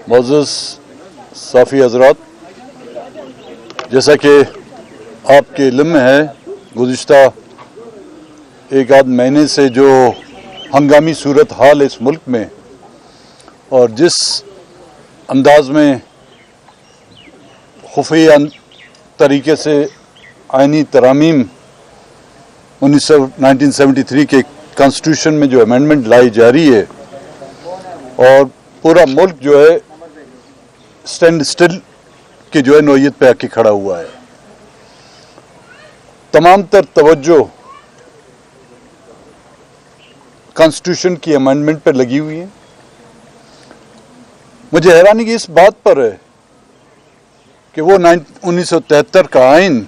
मोअज़्ज़ज़ साफ़ी हज़रात, जैसा कि आपके इल्म में है, गुज़िश्ता एक आध महीने से जो हंगामी सूरत हाल इस मुल्क में और जिस अंदाज में खुफिया तरीके से आइनी तरामीम 1973 के कॉन्स्टिट्यूशन में जो अमेंडमेंट लाई जा रही है और पूरा मुल्क जो है स्टैंड स्टिल की जो है नौयत पे आके खड़ा हुआ है। तमाम तर तवज्जो कॉन्स्टिट्यूशन की अमेंडमेंट पर लगी हुई है। मुझे हैरानी की इस बात पर है कि वो 1973 का आइन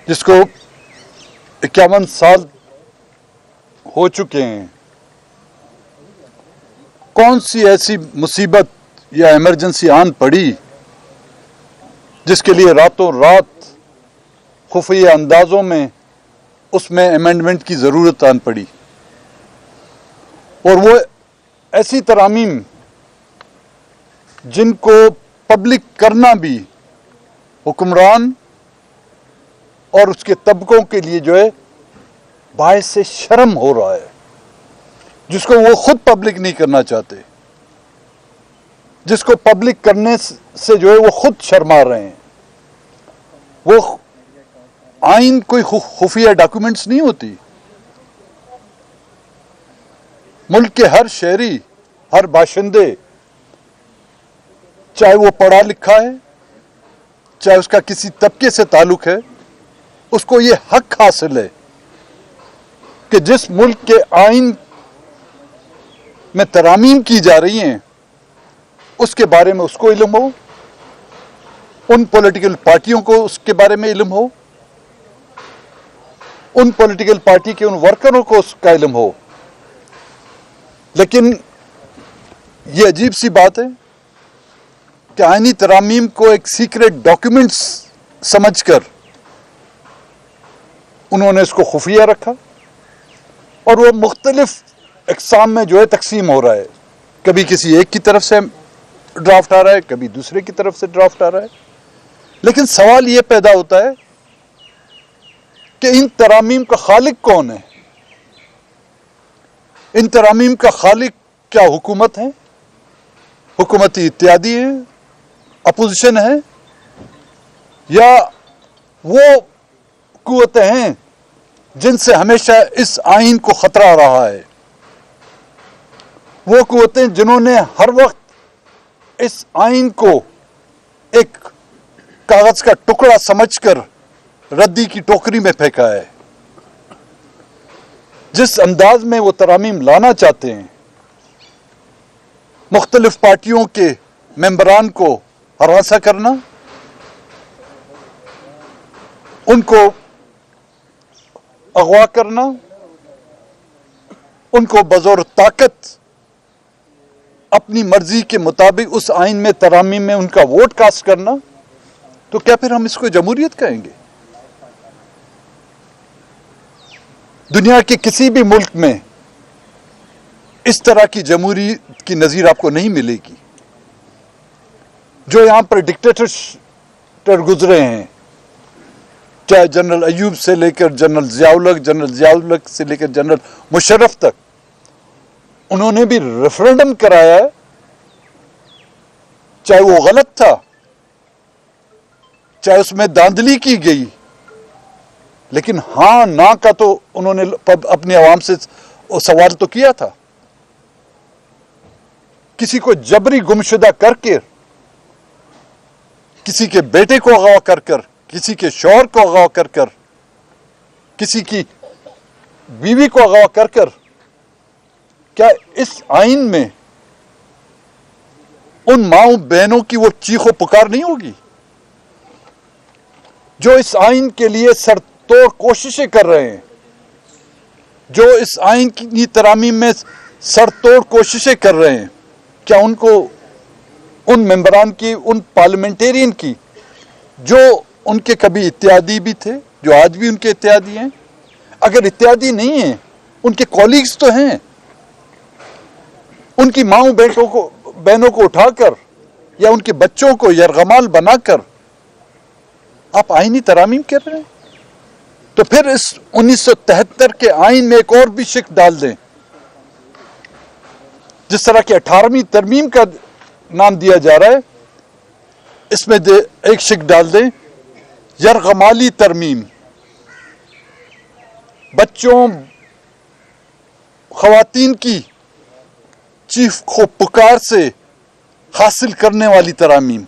जिसको 51 साल हो चुके हैं, कौन सी ऐसी मुसीबत या इमरजेंसी आन पड़ी जिसके लिए रातों रात खुफिया अंदाजों में उसमें अमेंडमेंट की ज़रूरत आन पड़ी। और वो ऐसी तरामीम जिनको पब्लिक करना भी हुक्मरान और उसके तबकों के लिए जो है बायस से शर्म हो रहा है, जिसको वो खुद पब्लिक नहीं करना चाहते, जिसको पब्लिक करने से जो है वो खुद शर्मा रहे हैं। वो आइन कोई खुफिया डॉक्यूमेंट्स नहीं होती। मुल्क के हर शहरी, हर बाशिंदे, चाहे वो पढ़ा लिखा है, चाहे उसका किसी तबके से ताल्लुक है, उसको ये हक हासिल है कि जिस मुल्क के आइन में तरामीम की जा रही हैं उसके बारे में उसको इल्म हो, उन पॉलिटिकल पार्टियों को उसके बारे में इल्म हो, उन पॉलिटिकल पार्टी के उन वर्करों को उसका इल्म हो। लेकिन ये अजीब सी बात है कि आईनी तरामीम को एक सीक्रेट डॉक्यूमेंट्स समझकर उन्होंने इसको खुफिया रखा और वो मुख्तलिफ अक़साम में जो है तकसीम हो रहा है। कभी किसी एक की तरफ से ड्राफ्ट आ रहा है, कभी दूसरे की तरफ से ड्राफ्ट आ रहा है। लेकिन सवाल ये पैदा होता है कि इन तरामीम का खालिक कौन है? इन तरामीम का खालिक क्या हुकूमत है, हुकूमती इत्यादी है, अपोजिशन है, या वो कुव्वतें हैं जिनसे हमेशा इस आइन को खतरा रहा है? वो कुव्वतें जिन्होंने हर वक्त इस आइन को एक कागज का टुकड़ा समझकर रद्दी की टोकरी में फेंका है। जिस अंदाज में वो तरामीम लाना चाहते हैं, मुख्तलिफ पार्टियों के मेंबरान को हरासा करना, उनको अगवा करना, उनको बज़ोर ताकत अपनी मर्जी के मुताबिक उस आइन में तरामीम में उनका वोट कास्ट करना, तो क्या फिर हम इसको जमहूरियत कहेंगे? दुनिया के किसी भी मुल्क में इस तरह की जमहूरियत की नज़ीर आपको नहीं मिलेगी। जो यहां पर डिक्टेटर गुजरे हैं, चाहे जनरल अयूब से लेकर जनरल ज़ियाउल हक से लेकर जनरल मुशर्रफ तक, उन्होंने भी रेफरेंडम कराया है, चाहे वो गलत था, चाहे उसमें धांधली की गई, लेकिन हां ना का तो उन्होंने अपनी आवाम से सवाल तो किया था। किसी को जबरी गुमशुदा करके, किसी के बेटे को अगवा कर कर, किसी के शौहर को अगवा कर कर, किसी की बीवी को अगवा कर कर, क्या इस आइन में उन माओ बहनों की वो चीखो पुकार नहीं होगी जो इस आइन के लिए सरतोड़ कोशिशें कर रहे हैं, जो इस आइन की तरामीम में सरतोड़ कोशिशें कर रहे हैं? क्या उनको, उन मेंबरान की, उन पार्लियामेंटेरियन की जो उनके कभी इत्यादी भी थे, जो आज भी उनके इत्यादी हैं, अगर इत्यादी नहीं है, उनके कॉलीग्स तो हैं, उनकी माओ बहनों को उठाकर या उनके बच्चों को यरगमाल बनाकर आप आईनी तरामीम कर रहे हैं, तो फिर इस 1973 के आइन में एक और भी शिक डाल दें, जिस तरह की 18वीं तरमीम का नाम दिया जा रहा है, इसमें एक शिक डाल दें यरगमाली तरमीम। बच्चों ख्वातीन की चीख को पुकार से हासिल करने वाली तरामीम,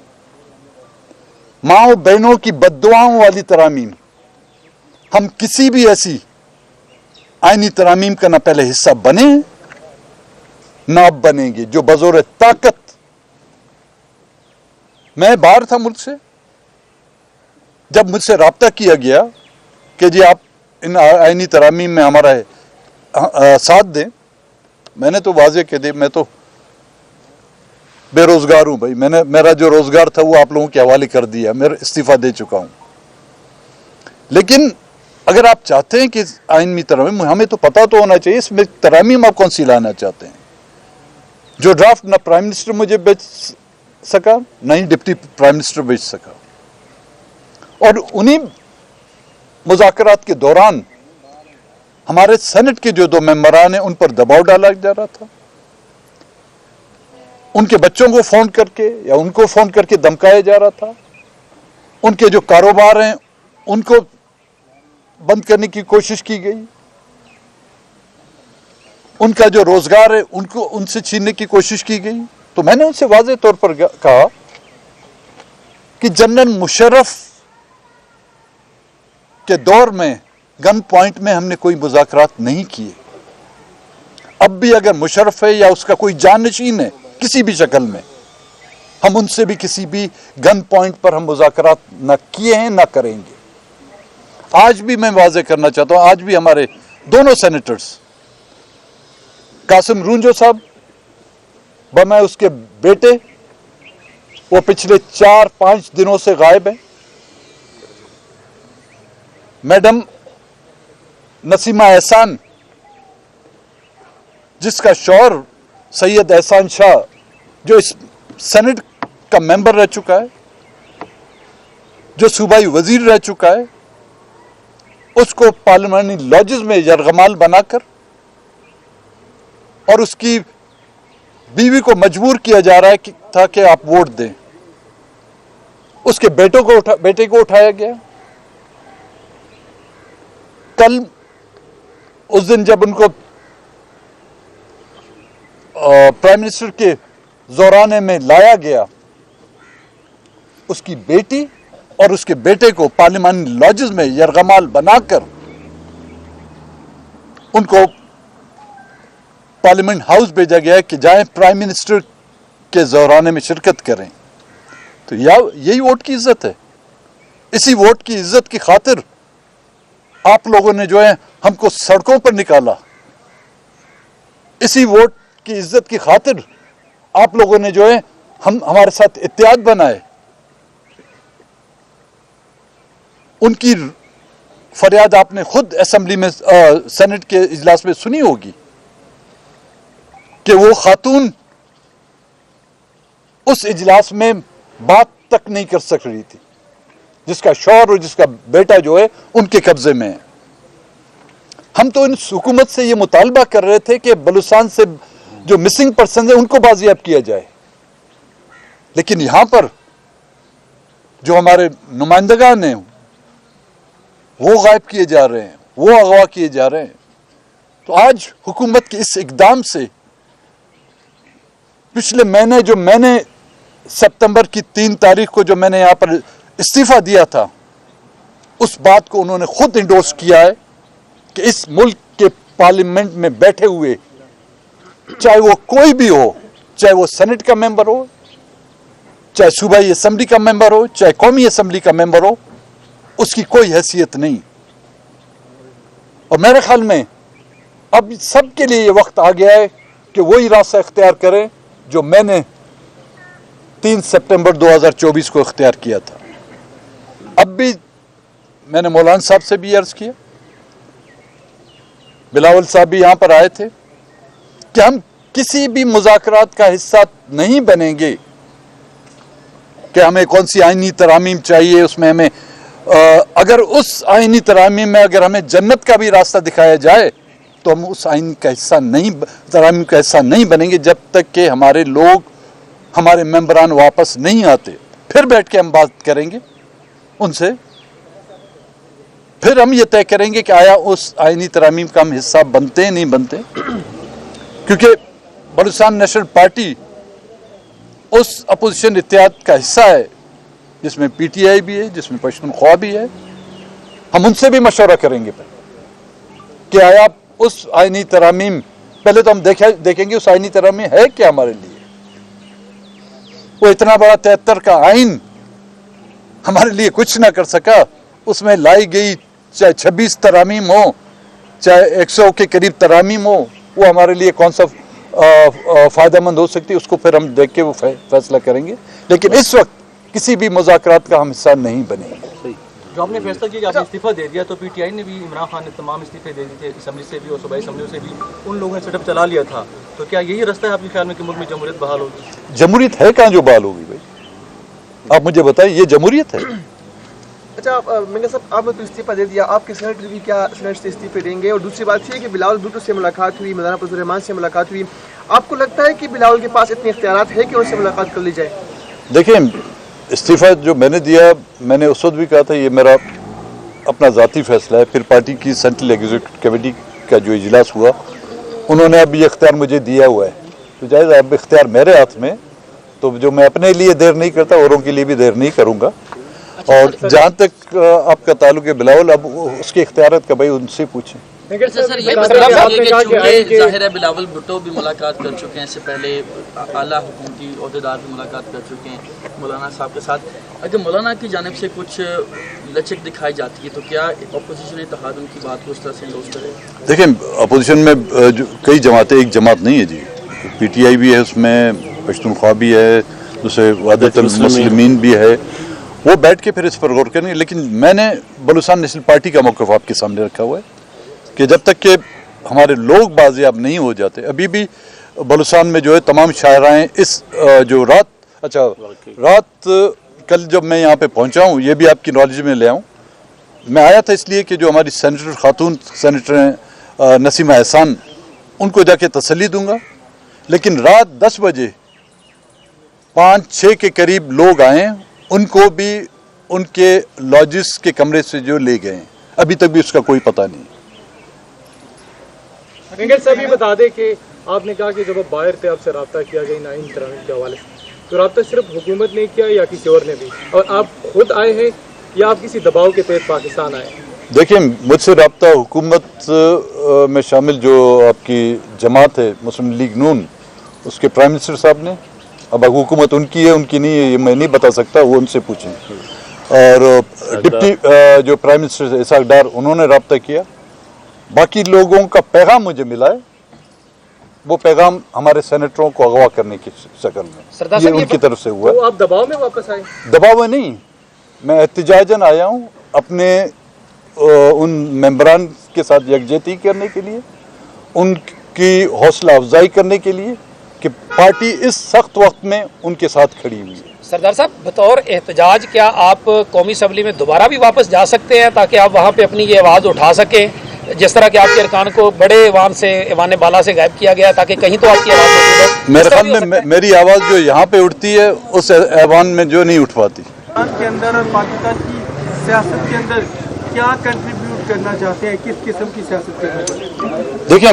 माओ बहनों की बद्दुआओं वाली तरामीम। हम किसी भी ऐसी आईनी तरामीम का ना पहले हिस्सा बने ना अब बनेंगे, जो बजोर ताकत। मैं बाहर था मुल्क से, जब मुझसे राब्ता किया गया कि जी आप इन आईनी तरामीम में हमारा साथ दें, मैंने तो वाज़ेह कह दिया मैं तो बेरोजगार हूं भाई, मैंने मेरा जो रोजगार था वो आप लोगों के हवाले कर दिया, मैं इस्तीफा दे चुका हूं। लेकिन अगर आप चाहते हैं कि आइन में तरामीम, हमें तो पता तो होना चाहिए इसमें तरामीम आप कौन सी लाना चाहते हैं। जो ड्राफ्ट ना प्राइम मिनिस्टर मुझे भेज सका, ना ही डिप्टी प्राइम मिनिस्टर भेज सका, और उन्हीं मुज़ाकरात के दौरान हमारे सेनेट के जो 2 मेंबरान हैं उन पर दबाव डाला जा रहा था। उनके बच्चों को फोन करके या उनको फोन करके धमकाया जा रहा था। उनके जो कारोबार हैं उनको बंद करने की कोशिश की गई। उनका जो रोजगार है उनको उनसे छीनने की कोशिश की गई। तो मैंने उनसे वाज़ेह तौर पर कहा कि जनरल मुशर्रफ के दौर में गन पॉइंट में हमने कोई मुज़ाकरात नहीं किए। अब भी अगर मुशर्रफ है या उसका कोई जानशीन है किसी भी शक्ल में, हम उनसे भी किसी भी गन पॉइंट पर हम मुज़ाकरात ना किए हैं ना करेंगे। आज भी मैं वाज़ेह करना चाहता हूं, आज भी हमारे दोनों सेनेटर्स कासिम रूंजो साहब बमै उसके बेटे, वो पिछले 4-5 दिनों से गायब है। मैडम नसीमा एहसान, जिसका शौहर सैयद एहसान शाह जो इस सेनेट का मेंबर रह चुका है, जो सूबाई वजीर रह चुका है, उसको पार्लियामानी लॉजेस में यरगमाल बनाकर और उसकी बीवी को मजबूर किया जा रहा है कि ताकि आप वोट दें। उसके बेटे को उठाया गया। कल उस दिन जब उनको प्राइम मिनिस्टर के ज़ोराने में लाया गया, उसकी बेटी और उसके बेटे को पार्लियामानी लॉजेस में यरगमाल बनाकर उनको पार्लियामेंट हाउस भेजा गया कि जाएं प्राइम मिनिस्टर के ज़ोराने में शिरकत करें। तो यही वोट की इज्जत है। इसी वोट की इज्जत की खातिर आप लोगों ने जो है हमको सड़कों पर निकाला। इसी वोट की इज्जत की खातिर आप लोगों ने जो है हमारे साथ इत्तेहाद बनाए। उनकी फरियाद आपने खुद असेंबली में सेनेट के इजलास में सुनी होगी कि वो खातून उस इजलास में बात तक नहीं कर सक रही थी, जिसका शौहर और जिसका बेटा जो है उनके कब्जे में है। हम तो इन हुकूमत से ये मुतालबा कर रहे थे कि बलूचिस्तान से जो मिसिंग पर्सन है उनको बाजियाब किया जाए, लेकिन यहां पर जो हमारे नुमाइंदगान हैं वो गायब किए जा रहे हैं, वो अगवा किए जा रहे हैं। तो आज हुकूमत के इस इकदाम से पिछले महीने जो मैंने सितंबर की 3 तारीख को जो मैंने यहां पर इस्तीफा दिया था, उस बात को उन्होंने खुद इंडोर्स किया है कि इस मुल्क के पार्लियामेंट में बैठे हुए, चाहे वो कोई भी हो, चाहे वो सेनेट का मेंबर हो, चाहे सूबाई असेंबली का मेंबर हो, चाहे कौमी असेंबली का मेंबर हो, उसकी कोई हैसियत नहीं। और मेरे ख्याल में अब सबके लिए ये वक्त आ गया है कि वही रास्ता इख्तियार करें जो मैंने 3 सितंबर 2024 को इख्तियार किया था। अब भी मैंने मौलाना साहब से भी अर्ज किया, बिलावल साहब भी यहां पर आए थे, कि हम किसी भी मुज़ाकरात का हिस्सा नहीं बनेंगे कि हमें कौन सी आईनी तरामीम चाहिए, उसमें हमें अगर उस आईनी तरामीम में अगर हमें जन्नत का भी रास्ता दिखाया जाए तो हम उस आईन का हिस्सा नहीं, तरामीम का हिस्सा नहीं बनेंगे जब तक कि हमारे लोग, हमारे मेंबरान वापस नहीं आते। फिर बैठ के हम बात करेंगे उनसे, फिर हम ये तय करेंगे कि आया उस आईनी तरामीम का हम हिस्सा बनते हैं नहीं बनते। क्योंकि बलूचिस्तान नेशनल पार्टी उस अपोजिशन इत्तेहाद का हिस्सा है जिसमें पीटीआई भी है, जिसमें पश्तूनख्वा भी है। हम उनसे भी मशवरा करेंगे कि आया उस आईनी तरामीम, पहले तो हम देखेंगे उस आईनी तरामीम है क्या हमारे लिए। वो इतना बड़ा 73 का आइन हमारे लिए कुछ ना कर सका, उसमें लाई गई चाहे 26 तरामीम हो, चाहे 100 के करीब तरामीम हो, वो हमारे लिए कौन सा फ़ायदेमंद हो सकती है, उसको फिर हम देख के वो फैसला करेंगे। लेकिन इस वक्त किसी भी मुज़ाकरात का हम हिस्सा नहीं बनेंगे। जो आपने फैसला किया कि आपने इस्तीफा दे दिया, तो पीटीआई ने भी इमरान खान ने तमाम इस्तीफे दे दिए थे, असम्बली से भी और सूबाई असम्बलियों से भी, उन लोगों ने सेटअप चला लिया था। तो क्या यही रास्ता है आपके ख्याल में कि मुल्क में जमहूरियत बहाल होगी? जमहूरियत है कहाँ जो बहाल होगी भाई, आप मुझे बताइए, ये जमहूरियत है? अच्छा, मेंगा साहब आपने तो इस्तीफा दे दिया, आपके सेनेटर भी क्या सेनेट से इस्तीफे देंगे? और दूसरी बात ये है कि बिलावल भुट्टो से मुलाकात हुई, मौलाना फजल रहमान से मुलाकात हुई, आपको लगता है कि बिलावल के पास इतने इख्तियारात है कि उनसे मुलाकात कर ली जाए? देखिए, इस्तीफा जो मैंने दिया, मैंने उस वक्त भी कहा था ये मेरा अपना ज़ाती फैसला है। फिर पार्टी की सेंट्रल एग्जीक्यूटिव कमेटी का जो इजलास हुआ, उन्होंने अब ये इख्तियार मुझे दिया हुआ है, तो जायज़ अब इख्तियार मेरे हाथ में, तो जो मैं अपने लिए देर नहीं करता औरों के लिए भी देर नहीं करूँगा। और जहाँ तक आपका ताल्लुक है बिलावल, अब उसके इख्तियारात का भाई उनसे पूछें। सर ये बताइए कि ज़ाहिर है बिलावल भुट्टो भी मुलाकात कर चुके हैं, इससे पहले आला हुकूमती ओहदेदार भी मुलाकात कर चुके हैं मौलाना साहब के साथ। अगर मौलाना की जानिब से कुछ लचक दिखाई जाती है तो क्या अपोजिशन इत्तेहाद उनकी बात को उस तरह से इंडोर्स करे? देखिए, अपोजिशन में जो कई जमातें, एक जमात नहीं है जी, पीटीआई भी है, उसमें पश्तूनख्वा भी है, दूसरे वादतुल मुस्लिमीन भी है, वो बैठ के फिर इस पर गौर करेंगे। लेकिन मैंने बलूचिस्तान नेशनल पार्टी का मौक़िफ़ आपके सामने रखा हुआ है कि जब तक कि हमारे लोग बाज़ियाब नहीं हो जाते, अभी भी बलूचिस्तान में जो है तमाम शायराएँ इस जो रात कल जब मैं यहाँ पे पहुँचा हूँ, ये भी आपकी नॉलेज में ले आऊँ, मैं आया था इसलिए कि जो हमारी सेनेटर खातून सेनेटर हैं नसीमा एहसान, उनको जाके तसल्ली दूंगा। लेकिन रात 10 बजे 5-6 के करीब लोग आए, उनको भी उनके लॉजिस के कमरे से जो ले गए, अभी तक भी उसका कोई पता नहीं। सभी बता दें कि आपने कहा कि जब आप बाहर थे आपसे रब्ता किया गया नाइन तरामीम के हवाले से, तो रब्ता सिर्फ हुकूमत ने किया या किसी और ने भी, और आप खुद आए हैं या आप किसी दबाव के तहत पाकिस्तान आए? देखिए, मुझसे रब्ता हुकूमत में शामिल जो आपकी जमात है मुस्लिम लीग नून, उसके प्राइम मिनिस्टर साहब ने, अब हुकूमत उनकी है उनकी नहीं है ये मैं नहीं बता सकता, वो उनसे पूछें। और डिप्टी जो प्राइम मिनिस्टर इसाक डार, उन्होंने रब्ता किया। बाकी लोगों का पैगाम मुझे मिला है, वो पैगाम हमारे सेनेटरों को अगवा करने की शक्ल में ये उनकी तरफ से हुआ। तो आप दबाव में वापस आए? दबाव में नहीं, मैं एहतिजाजन आया हूँ अपने उन मेंबरान के साथ यकजहती करने के लिए, उनकी हौसला अफजाई करने के लिए कि पार्टी इस सख्त वक्त में उनके साथ खड़ी हुई है। सरदार साहब, बतौर एहतजाज क्या आप कौमी असम्बली में दोबारा भी वापस जा सकते हैं ताकि आप वहाँ पे अपनी ये आवाज़ उठा सकें, जिस तरह के आपके अरकान को बड़े ऐवान बाला से गायब किया गया ताकि कहीं तो आपकी आवाज़ मौजूद हो? मेरे ख्याल में मेरी आवाज़ जो यहाँ पे उठती है उस ऐवान में जो नहीं उठ पाती। के अंदर और पाकिस्तान की सियासत के अंदर क्या कंट्रीब्यूट करना चाहते हैं, किस किस्म की सियासत करना? देखिए,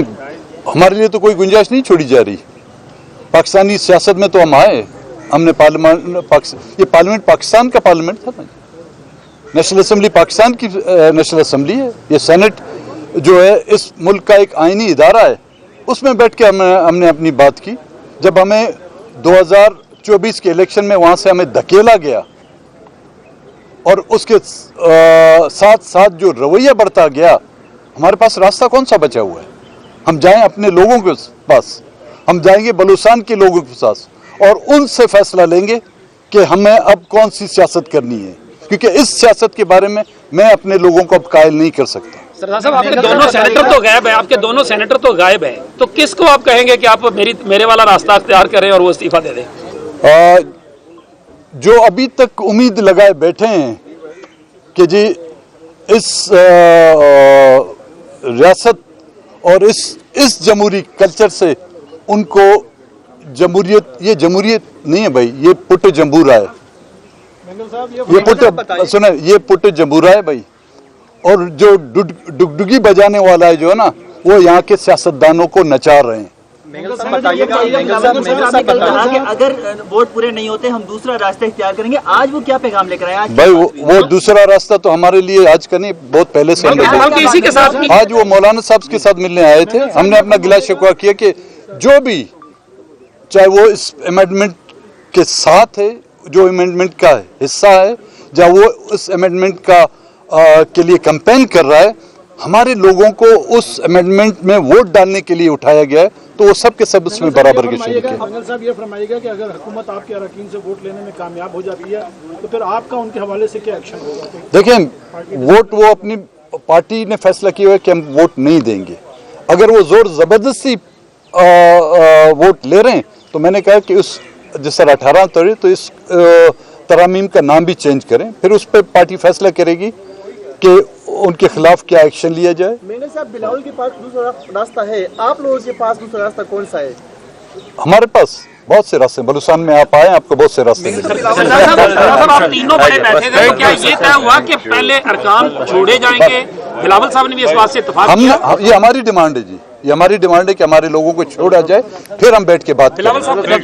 हमारे लिए तो कोई गुंजाइश नहीं छोड़ी जा रही। पाकिस्तानी सियासत में तो हम आए, हमने ये पार्लियामेंट पाकिस्तान का पार्लियामेंट था ना, नेशनल असम्बली पाकिस्तान की नेशनल असम्बली है, ये सेनेट जो है इस मुल्क का एक आईनी इदारा है, उसमें बैठ के हमने अपनी बात की। जब हमें 2024 के इलेक्शन में वहाँ से हमें धकेला गया और उसके साथ साथ जो रवैया बढ़ता गया, हमारे पास रास्ता कौन सा बचा हुआ है? हम जाएं अपने लोगों के पास, हम जाएंगे बलूचिस्तान के लोगों के पास और उनसे फैसला लेंगे कि हमें अब कौन सी सियासत करनी है, क्योंकि इस सियासत के बारे में मैं अपने लोगों को अब कायल नहीं कर सकता। सरदार साहब, आपके दोनों सेनेटर तो गायब है, आपके दोनों सेनेटर तो गायब है, तो किसको आप कहेंगे कि आप मेरे वाला रास्ता अख्तियार करें और वो इस्तीफा दे दें? जो अभी तक उम्मीद लगाए बैठे हैं कि जी इस रियासत और इस जमहूरी कल्चर से उनको ये जमहूरियत नहीं है भाई, ये पुट जमहूरा है, ये पुट जमहूरा है भाई। और जो डुगडुगी बजाने वाला है जो है ना, वो यहाँ के सियासतदानों को नचा रहे हैं। अगर वोट पूरे नहीं होते हम दूसरा रास्ता इख्तियार करेंगे, आज वो क्या पैगाम लेकर आए? भाई वो दूसरा रास्ता तो हमारे लिए आज का नहीं, बहुत पहले से इसी के साथ आज वो मौलाना साहब के साथ मिलने आए थे। हमने अपना गिला शिकवा किया कि जो भी, चाहे वो इस अमेंडमेंट के साथ है, जो अमेंडमेंट का हिस्सा है, या वो इस अमेंडमेंट का के लिए कैंपेन कर रहा है, हमारे लोगों को उस अमेंडमेंट में वोट डालने के लिए उठाया गया है, तो वो सब के सब उसमें बराबर के शरीक है। मंगल साहब ये फरमाइएगा कि अगर हुकूमत आपके अरकान से वोट लेने में कामयाब हो जाती है तो फिर आपका उनके हवाले से क्या एक्शन होगा? देखें, वोट वो अपनी पार्टी ने फैसला किया है कि हम वोट नहीं देंगे। अगर वो जोर जबरदस्ती वोट ले रहे हैं तो मैंने कहा कि उस जिस तरह 18 तारीख तो इस तरामीम का नाम भी चेंज करें, फिर उस पर पार्टी फैसला करेगी कि उनके खिलाफ क्या एक्शन लिया जाए। मेंगल साहब, बिलावल के पास दूसरा रास्ता है, आप लोगों के पास दूसरा रास्ता कौन सा है? हमारे पास बहुत से रास्ते, बलूचिस्तान में आप आए, आपको बहुत से रास्ते मिले। आप तीनों बड़े बैठे थे, क्या ये तय हुआ कि पहले अरकान छोड़े जाएंगे? बिलावल साहब ने भी इस बात से इत्तेफाक किया। ये हमारी डिमांड है जी, ये हमारी डिमांड है कि हमारे लोगों को छोड़ा जाए, फिर हम बैठ के बात करें।